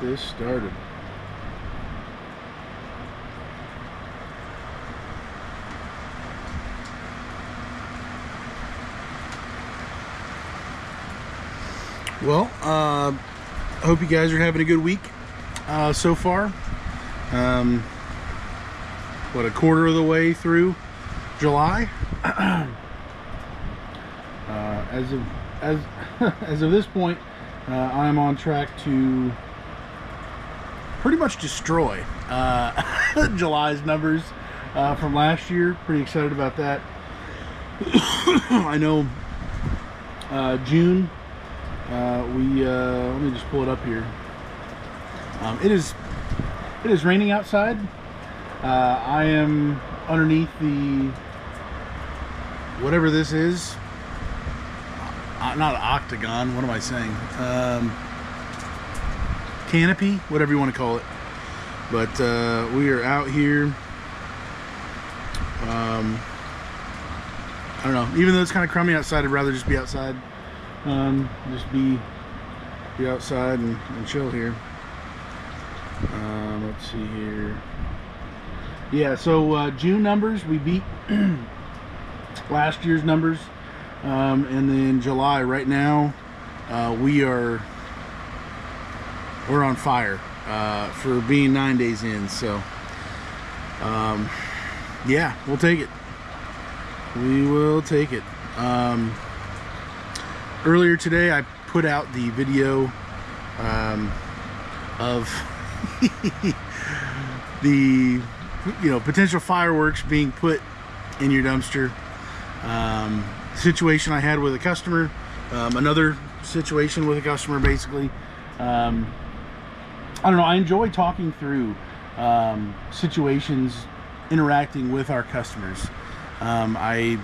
this started. Well, hope you guys are having a good week so far. What, a quarter of the way through July? As of this point, I'm on track to pretty much destroy July's numbers from last year. Pretty excited about that. I know June. Let me just pull it up here. It is raining outside. I am underneath the whatever this is. Not an octagon. What am I saying? Canopy, whatever you want to call it. But we are out here. I don't know. Even though it's kind of crummy outside, I'd rather just be outside. Just be outside and chill here. Let's see here. Yeah, so June numbers, we beat last year's numbers. And then July, right now, we're on fire for being 9 days in. So yeah, we'll take it. We will take it. Earlier today, I put out the video of the potential fireworks being put in your dumpster. Situation I had with a customer, another situation with a customer, basically. I don't know, I enjoy talking through situations, interacting with our customers. I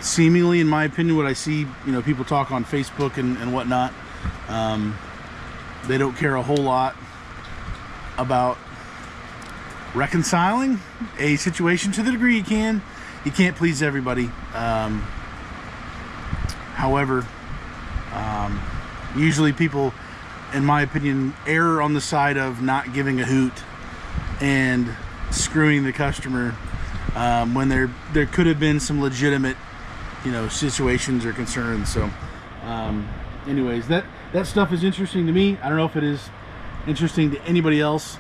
seemingly, in my opinion, what I see, people talk on Facebook and whatnot, they don't care a whole lot about reconciling a situation to the degree you can. You can't please everybody. However, usually people, in my opinion, err on the side of not giving a hoot and screwing the customer when there could have been some legitimate situations or concerns. So anyways, that stuff is interesting to me. I don't know if it is interesting to anybody else.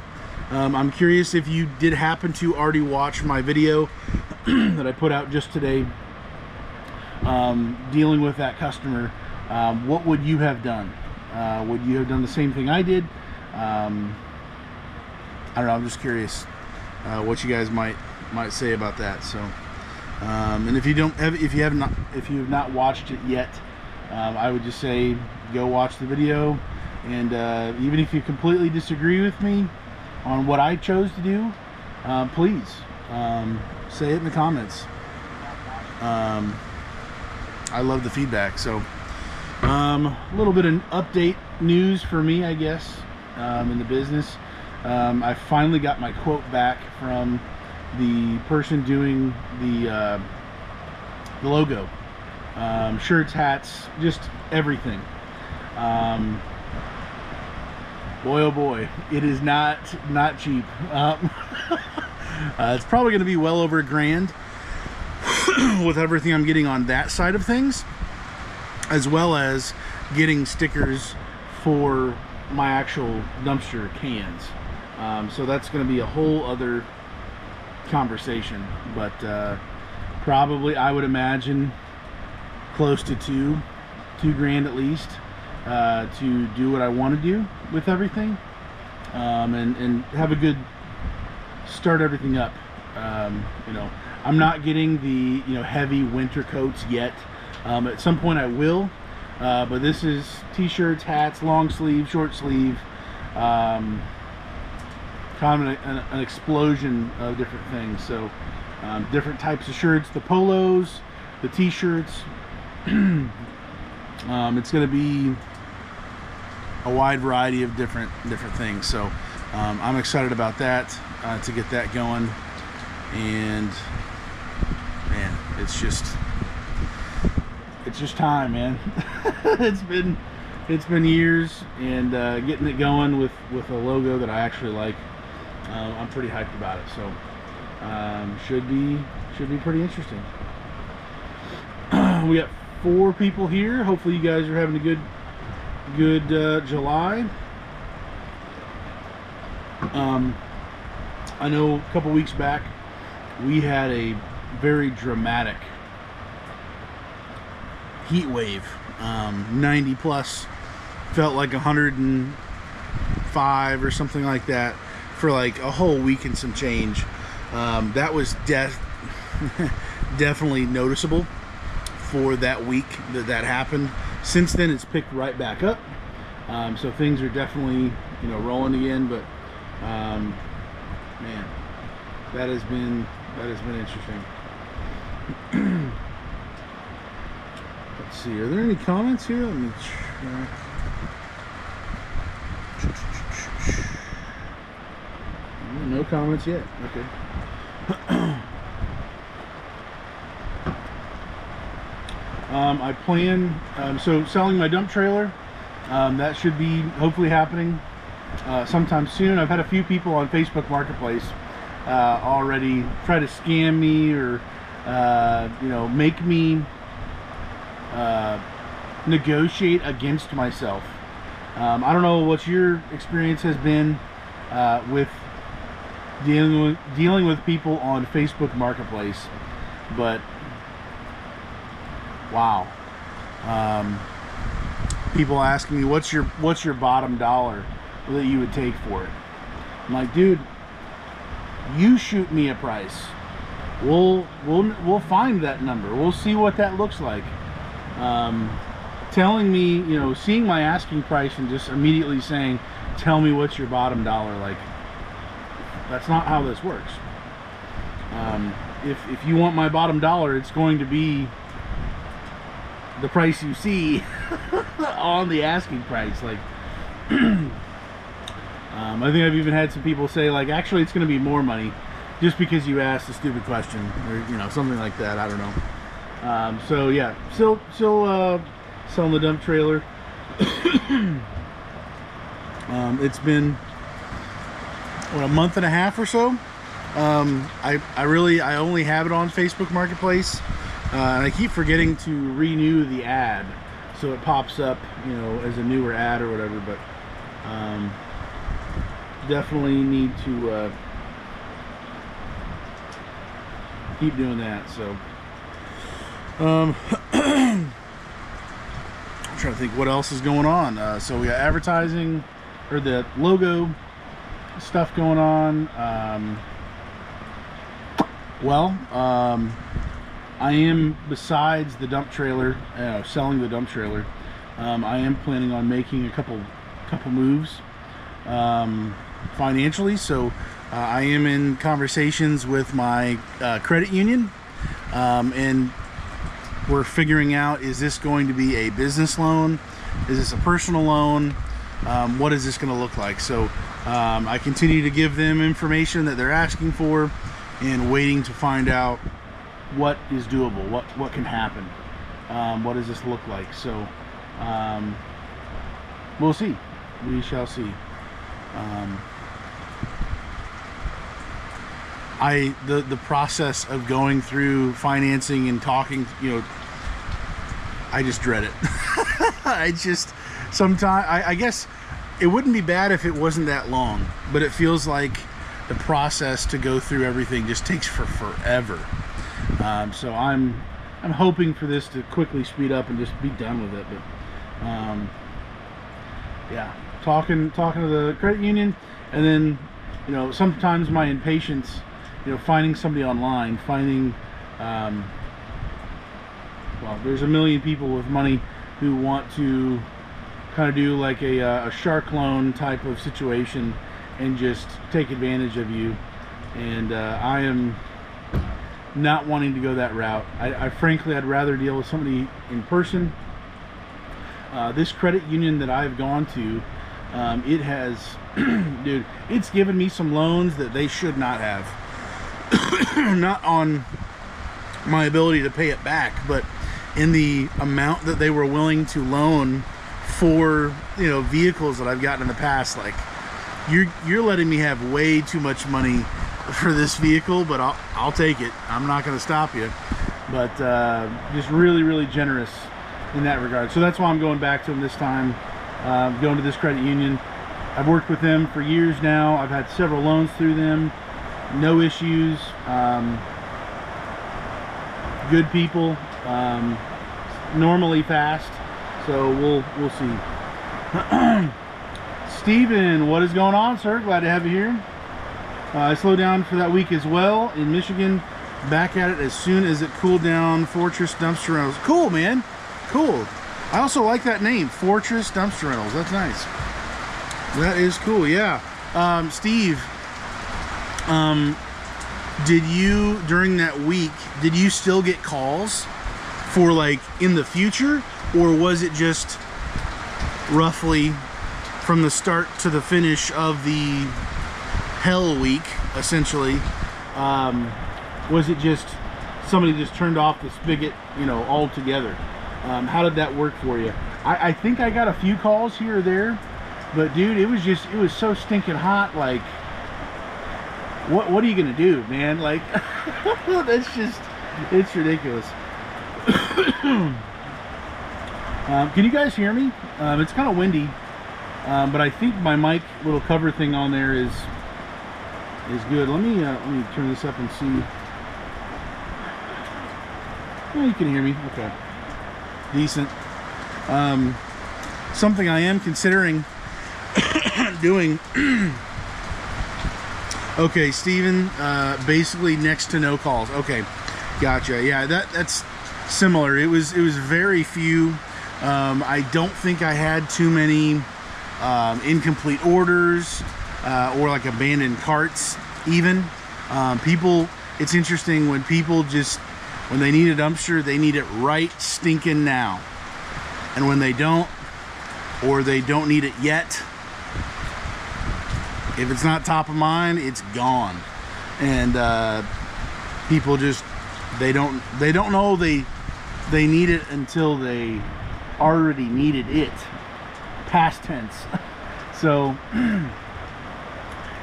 I'm curious if you did happen to already watch my video that I put out just today, dealing with that customer. What would you have done? Would you have done the same thing I did? I don't know, I'm just curious what you guys might say about that. So and if you have not watched it yet, I would just say go watch the video. And even if you completely disagree with me on what I chose to do, please say it in the comments. I love the feedback. So a little bit of update news for me, I guess, in the business. I finally got my quote back from the person doing the logo, shirts, hats, just everything. Boy, oh boy, it is not cheap. It's probably going to be well over $1,000 with everything I'm getting on that side of things, as well as getting stickers for my actual dumpster cans. So that's going to be a whole other conversation, but probably, I would imagine, close to $2 grand at least, to do what I want to do with everything, and have a good start everything up. I'm not getting the heavy winter coats yet. At some point I will, but this is t-shirts, hats, long sleeve, short sleeve, kind of an explosion of different things. So different types of shirts, the polos, the t-shirts. It's going to be a wide variety of different things. So I'm excited about that, to get that going. And man, it's just time, man. It's been it's been years, and getting it going with a logo that I actually like, I'm pretty hyped about it. So should be pretty interesting. We got 4 people here. Hopefully you guys are having a good July. I know a couple weeks back we had a very dramatic heat wave. 90 plus, felt like 105 or something like that for like a whole week and some change. That was definitely noticeable for that week that happened. Since then it's picked right back up, so things are definitely, you know, rolling again. But man, that has been interesting. Let's see, are there any comments here? Let me check. No comments yet. Okay. I plan, so selling my dump trailer, that should be hopefully happening sometime soon. I've had a few people on Facebook Marketplace already try to scam me or you know, make me negotiate against myself. I don't know what your experience has been with dealing with people on Facebook Marketplace, but wow. People asking me what's your bottom dollar that you would take for it. I'm like, dude, you shoot me a price. We'll find that number. We'll see what that looks like. Telling me, you know, seeing my asking price and just immediately saying, tell me what's your bottom dollar, like, that's not how this works. If you want my bottom dollar, it's going to be the price you see on the asking price. Like, I think I've even had some people say, like, actually it's going to be more money just because you asked a stupid question, or, you know, something like that. I don't know. So yeah, still selling the dump trailer. It's been, what, a month and a half or so. I only have it on Facebook Marketplace, and I keep forgetting to renew the ad so it pops up, you know, as a newer ad or whatever. But definitely need to keep doing that. So I'm trying to think what else is going on. So we got advertising, or the logo stuff going on. I am, besides the dump trailer, selling the dump trailer, I am planning on making a couple moves financially. So I am in conversations with my credit union, and we're figuring out, is this going to be a business loan? Is this a personal loan? What is this going to look like? So I continue to give them information that they're asking for, and waiting to find out what is doable, what can happen, what does this look like. So we'll see. We shall see. The process of going through financing and talking, you know, I just dread it. I guess it wouldn't be bad if it wasn't that long, but it feels like the process to go through everything just takes forever. So I'm hoping for this to quickly speed up and just be done with it. But yeah, talking to the credit union, and then, you know, sometimes my impatience, you know, finding somebody online, well, there's a million people with money who want to kind of do like a shark loan type of situation and just take advantage of you, and I am not wanting to go that route. Frankly, I'd rather deal with somebody in person. This credit union that I've gone to, it has, dude, it's given me some loans that they should not have. Not on my ability to pay it back, but in the amount that they were willing to loan for, you know, vehicles that I've gotten in the past. Like, you're letting me have way too much money for this vehicle, but I'll take it. I'm not going to stop you. But just really, really generous in that regard. So that's why I'm going back to them this time, going to this credit union. I've worked with them for years now. I've had several loans through them, no issues. Good people, normally fast. So we'll see. Steven, what is going on, sir? Glad to have you here. I slowed down for that week as well in Michigan. Back at it as soon as it cooled down. Fortress Dumpster Rentals. Cool, man. Cool. I also like that name, Fortress Dumpster Rentals. That's nice. That is cool. Yeah. Steve, did you, during that week, did you still get calls for like in the future, or was it just roughly from the start to the finish of the hell week, essentially? Was it just somebody just turned off the spigot, you know, altogether? How did that work for you? I think I got a few calls here or there, but dude, it was so stinking hot. Like, what are you gonna do, man? Like, it's ridiculous. Can you guys hear me? It's kind of windy, but I think my mic little cover thing on there is good. Let me turn this up and see. Oh, you can hear me. Okay, decent. Something I am considering doing. Okay, Steven, basically next to no calls. Okay, gotcha. Yeah, that's similar. It was very few. I don't think I had too many incomplete orders or like abandoned carts even. People, it's interesting when people just, when they need a dumpster, they need it right stinking now. And when they don't, or they don't need it yet, if it's not top of mind, it's gone. And people just, they don't know they need it until they already needed it, past tense. So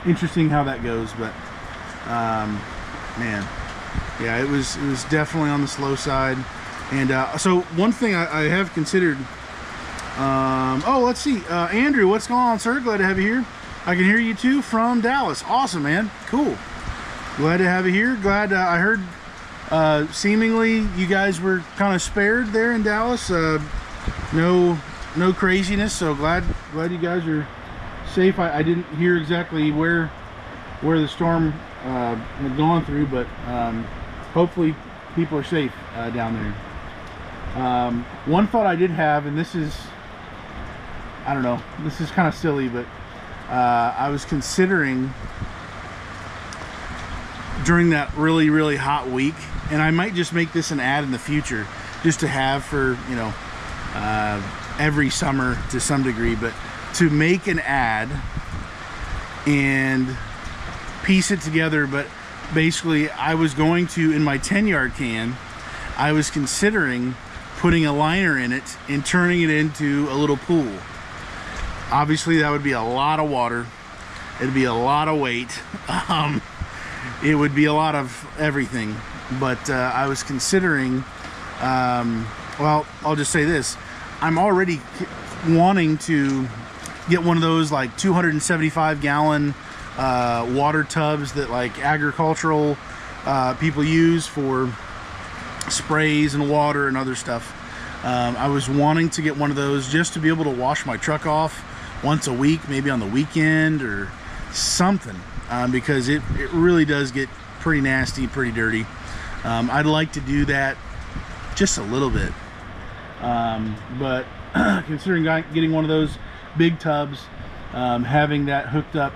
interesting how that goes. But man, yeah, it was definitely on the slow side. And so one thing I have considered, oh, let's see, Andrew, what's going on, sir? Glad to have you here. I can hear you too from Dallas. Awesome, man. Cool. Glad to have you here. Glad I heard seemingly you guys were kind of spared there in Dallas. No craziness. So glad you guys are safe. I didn't hear exactly where the storm had gone through, but hopefully people are safe down there. One thought I did have, and this is, I don't know, this is kind of silly, but I was considering during that really, really hot week, and I might just make this an ad in the future just to have for, you know, every summer to some degree, but to make an ad and piece it together. But basically I was going to, in my 10-yard can, I was considering putting a liner in it and turning it into a little pool. Obviously that would be a lot of water, it'd be a lot of weight, it would be a lot of everything. But I was considering, well, I'll just say this, I'm already wanting to get one of those like 275-gallon water tubs that like agricultural people use for sprays and water and other stuff. I was wanting to get one of those just to be able to wash my truck off once a week, maybe on the weekend or something, because it really does get pretty nasty, pretty dirty. I'd like to do that just a little bit, but considering getting one of those big tubs, having that hooked up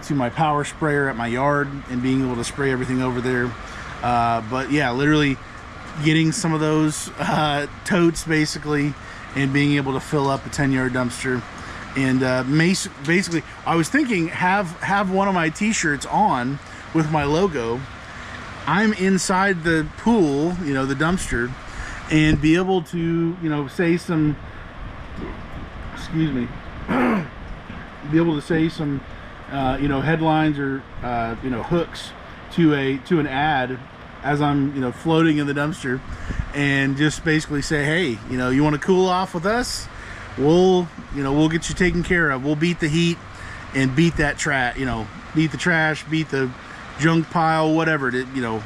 to my power sprayer at my yard and being able to spray everything over there. But yeah, literally getting some of those totes basically and being able to fill up a 10-yard dumpster. And basically I was thinking have one of my t-shirts on with my logo. I'm inside the pool, you know, the dumpster, and be able to, you know, say some excuse me, be able to say some, you know, headlines or you know, hooks to an ad as I'm, you know, floating in the dumpster, and just basically say, hey, you know, you want to cool off with us? We'll, you know, we'll get you taken care of. We'll beat the heat and beat that trash, you know, beat the trash, beat the junk pile, whatever, to, you know,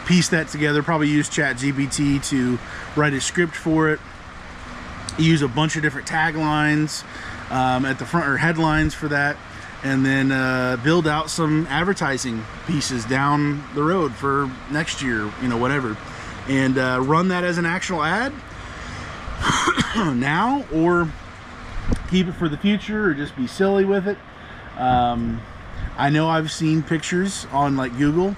piece that together. Probably use ChatGPT to write a script for it. Use a bunch of different taglines at the front, or headlines for that, and then build out some advertising pieces down the road for next year, you know, whatever, and run that as an actual ad now, or keep it for the future, or just be silly with it. I know I've seen pictures on like Google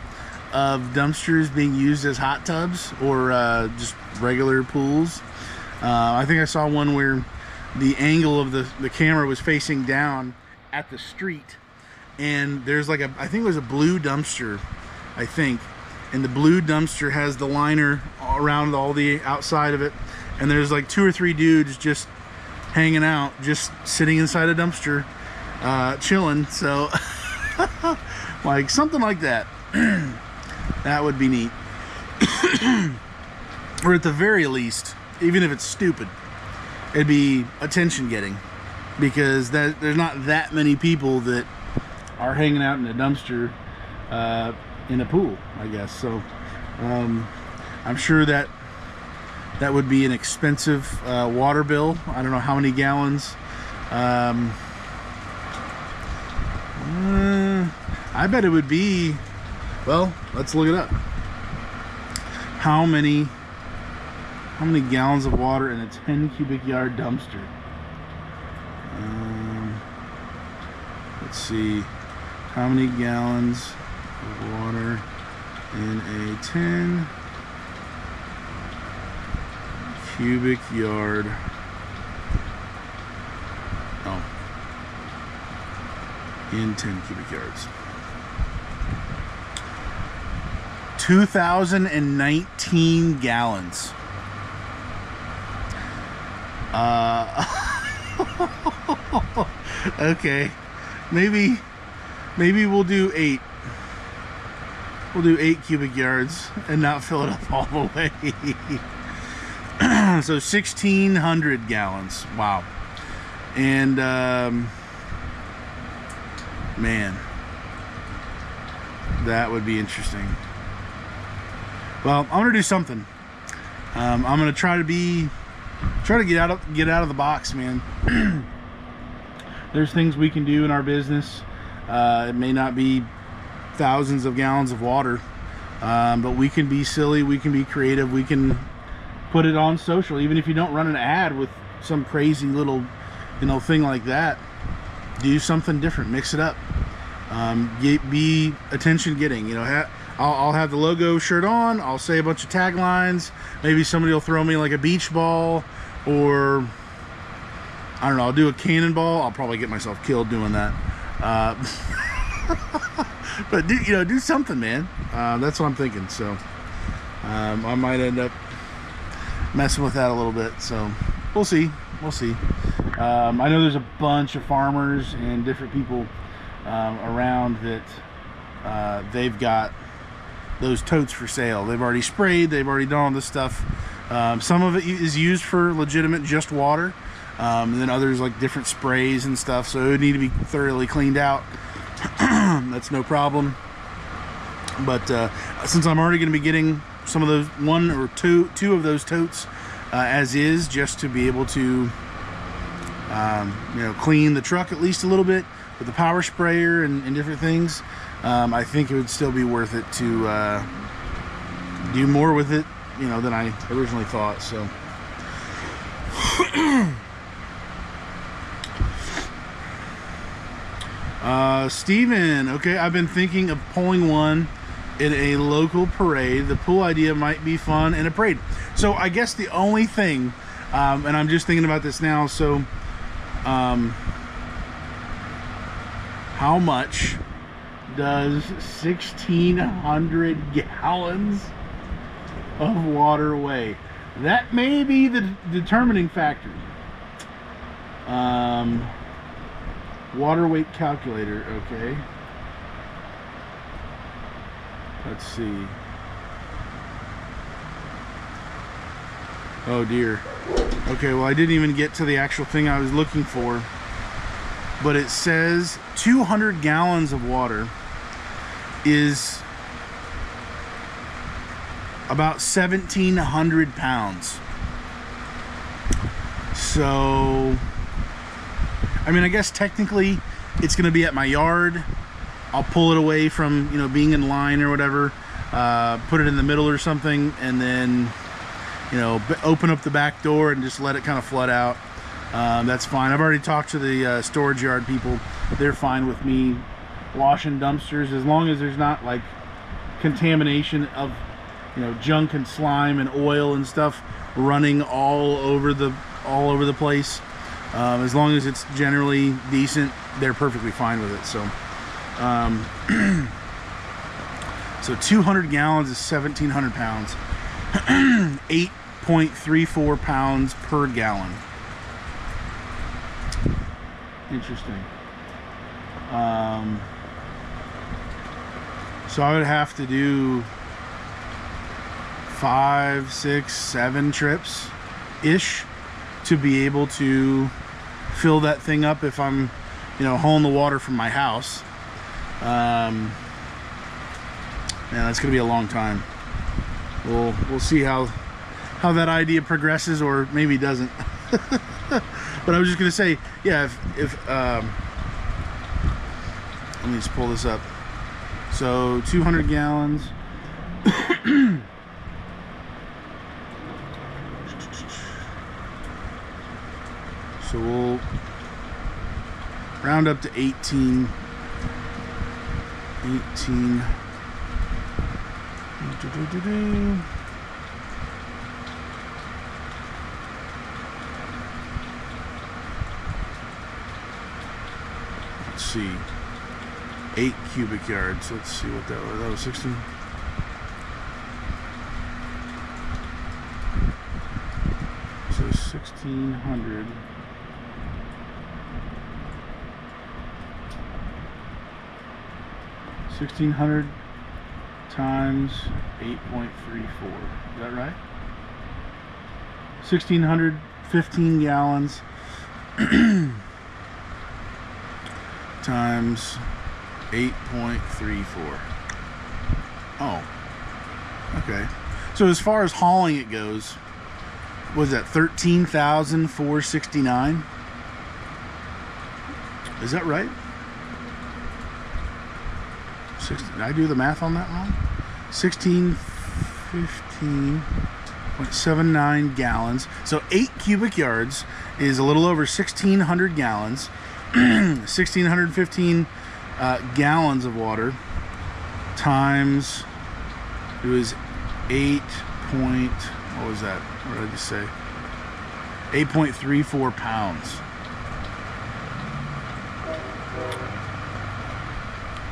of dumpsters being used as hot tubs, or just regular pools. I think I saw one where the angle of the camera was facing down at the street, and there's like I think it was a blue dumpster, I think, and the blue dumpster has the liner around all the outside of it, and there's like 2 or 3 dudes just hanging out, just sitting inside a dumpster, chilling. So like something like that. That would be neat. Or at the very least, even if it's stupid, it'd be attention getting, because there's not that many people that are hanging out in a dumpster in a pool, I guess. So I'm sure that would be an expensive water bill. I don't know how many gallons. I bet it would be, well, let's look it up. How many gallons of water in a 10 cubic yard dumpster? Let's see. How many gallons of water in a 10 cubic yard? Oh. In 10 cubic yards. 2,019 gallons. Okay, maybe we'll do 8. We'll do 8 cubic yards and not fill it up all the way. So 1,600 gallons. Wow. And man, that would be interesting. Well, I'm gonna do something. I'm gonna try to get out of the box, man. There's things we can do in our business. It may not be thousands of gallons of water, but we can be silly, we can be creative, we can put it on social. Even if you don't run an ad with some crazy little, you know, thing like that, do something different, mix it up. Be attention getting, you know. I'll have the logo shirt on, I'll say a bunch of taglines, maybe somebody will throw me like a beach ball, or I don't know, I'll do a cannonball. I'll probably get myself killed doing that. But do something, man. That's what I'm thinking. So I might end up messing with that a little bit. So we'll see. I know there's a bunch of farmers and different people around that they've got those totes for sale. They've already sprayed, they've already done all this stuff. Some of it is used for legitimate just water, and then others like different sprays and stuff, so it would need to be thoroughly cleaned out. That's no problem. But since I'm already going to be getting some of those, 1 or 2 of those totes as is, just to be able to clean the truck at least a little bit with the power sprayer and different things, I think it would still be worth it to do more with it, than I originally thought. So Steven, okay, I've been thinking of pulling one in a local parade. The pool idea might be fun in a parade. So I guess the only thing, and I'm just thinking about this now, so how much does 1,600 gallons of water weigh? That may be the determining factor. Water weight calculator, okay. Let's see. Oh dear. Okay, well I didn't even get to the actual thing I was looking for. But it says 200 gallons of water is about 1,700 pounds. So, I mean, I guess technically it's going to be at my yard. I'll pull it away from, you know, being in line or whatever, put it in the middle or something, and then, you know, open up the back door and just let it kind of flood out. That's fine. I've already talked to the storage yard people. They're fine with me washing dumpsters as long as there's not like contamination of, you know, junk and slime and oil and stuff running all over the place. As long as it's generally decent, they're perfectly fine with it. So so 200 gallons is 1,700 pounds. 8.34 pounds per gallon. Interesting. So I would have to do 5, 6, 7 trips ish to be able to fill that thing up if I'm, you know, hauling the water from my house. Man, that's gonna be a long time. We'll see how that idea progresses, or maybe doesn't. But I was just gonna say, yeah, if let me just pull this up. So 200 gallons. So we'll round up to 18. Let's see. 8 cubic yards. Let's see what that was. That was 16. So 1,600. 1,600 times 8.34. Is that right? 1,615 gallons times 8.34. Oh, okay. So as far as hauling it goes, was that 13,469? Is that right? Did I do the math on that wrong? 1615.79 gallons. So 8 cubic yards is a little over 1,600 gallons. 1,615 gallons of water times, it was 8 point, what was that? What did I just say? 8.34 pounds.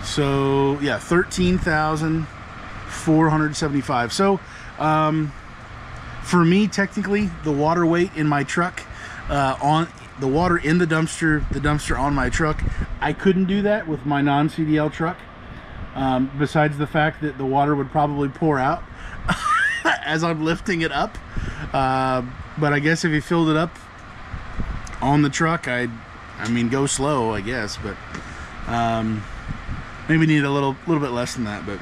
So yeah, 13,475. So for me, technically, the water weight in my truck, on the water in the dumpster on my truck, I couldn't do that with my non-CDL truck. Besides the fact that the water would probably pour out as I'm lifting it up. But I guess if you filled it up on the truck, I mean, go slow, I guess, but maybe need a little bit less than that. But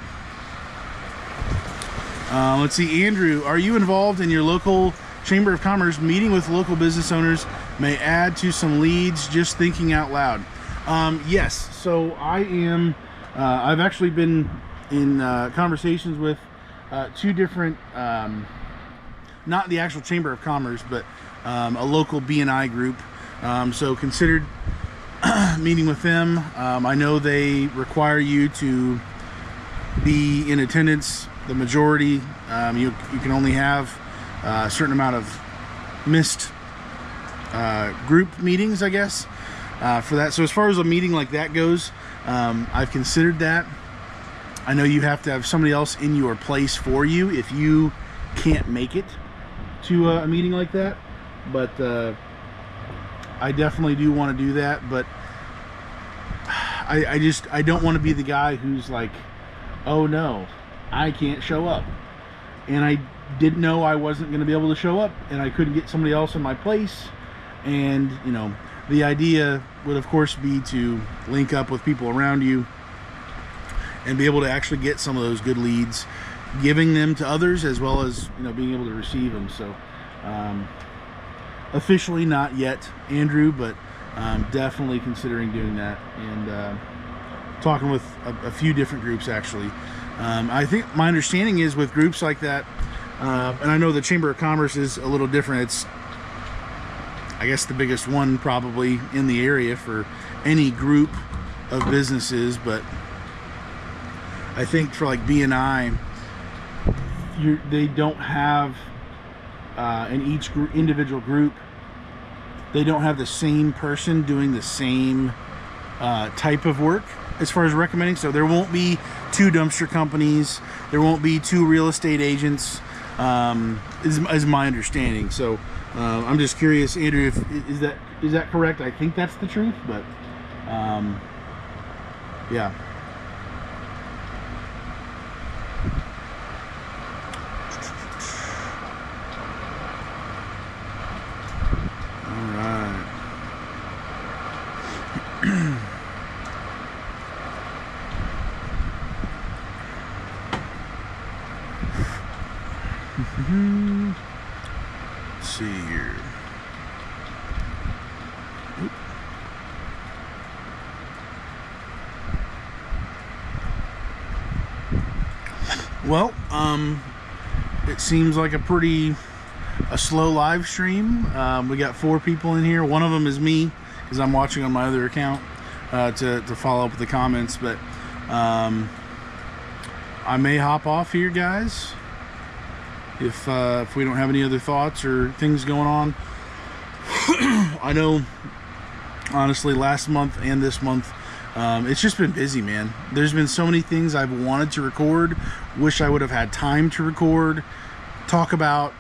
let's see, Andrew, are you involved in your local Chamber of Commerce meeting with local business owners? May add to some leads, just thinking out loud. Yes, so I am. I've actually been in conversations with 2 different, not the actual Chamber of Commerce, but a local B&I group. So considered meeting with them. I know they require you to be in attendance. The majority, you can only have a certain amount of missed group meetings, I guess, for that. So as far as a meeting like that goes, I've considered that. I know you have to have somebody else in your place for you if you can't make it to a meeting like that, but I definitely do want to do that, but I don't want to be the guy who's like, oh no, I can't show up, and I didn't know I wasn't going to be able to show up, and I couldn't get somebody else in my place. And you know, the idea would of course be to link up with people around you and be able to actually get some of those good leads, giving them to others, as well as, you know, being able to receive them. So officially not yet, Andrew, but definitely considering doing that, and talking with a few different groups actually. I think my understanding is with groups like that, and I know the Chamber of Commerce is a little different. It's, I guess, the biggest one probably in the area for any group of businesses, but I think for like BNI, they don't have in each individual group, they don't have the same person doing the same type of work as far as recommending. So there won't be 2 dumpster companies, there won't be 2 real estate agents, is my understanding. So I'm just curious, Andrew, is that correct? I think that's the truth, but yeah. Let's see here. Oop. Well, it seems like a slow live stream. We got 4 people in here. One of them is me, because I'm watching on my other account to follow up with the comments. But I may hop off here, guys, if we don't have any other thoughts or things going on. I know, honestly, last month and this month, it's just been busy, man. There's been so many things I've wanted to record, wish I would have had time to record, talk about.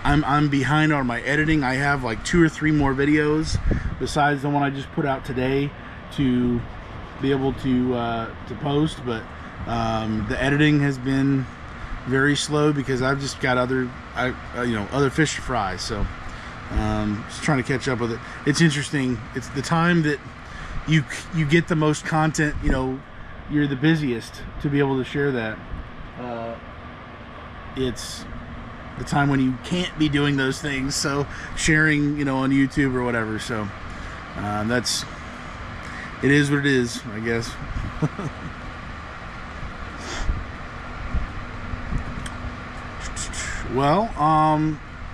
I'm behind on my editing. I have like 2 or 3 more videos besides the one I just put out today to be able to post, but the editing has been very slow because I've just got other fish to fry. So just trying to catch up with it. It's interesting. It's the time that you get the most content. You know, you're the busiest to be able to share that. It's the time when you can't be doing those things. So sharing, you know, on YouTube or whatever. So it is what it is, I guess. Well,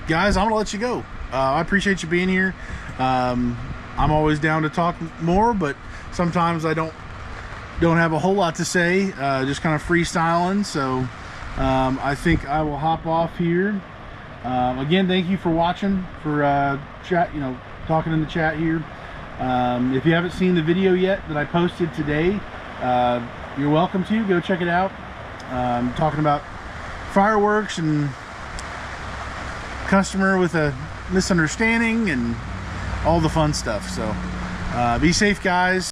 guys, I'm gonna let you go. I appreciate you being here. I'm always down to talk more, but sometimes I don't have a whole lot to say, just kind of freestyling. So I think I will hop off here. Again, thank you for watching, for talking in the chat here. If you haven't seen the video yet that I posted today, you're welcome to go check it out. Talking about fireworks and customer with a misunderstanding and all the fun stuff. So be safe, guys.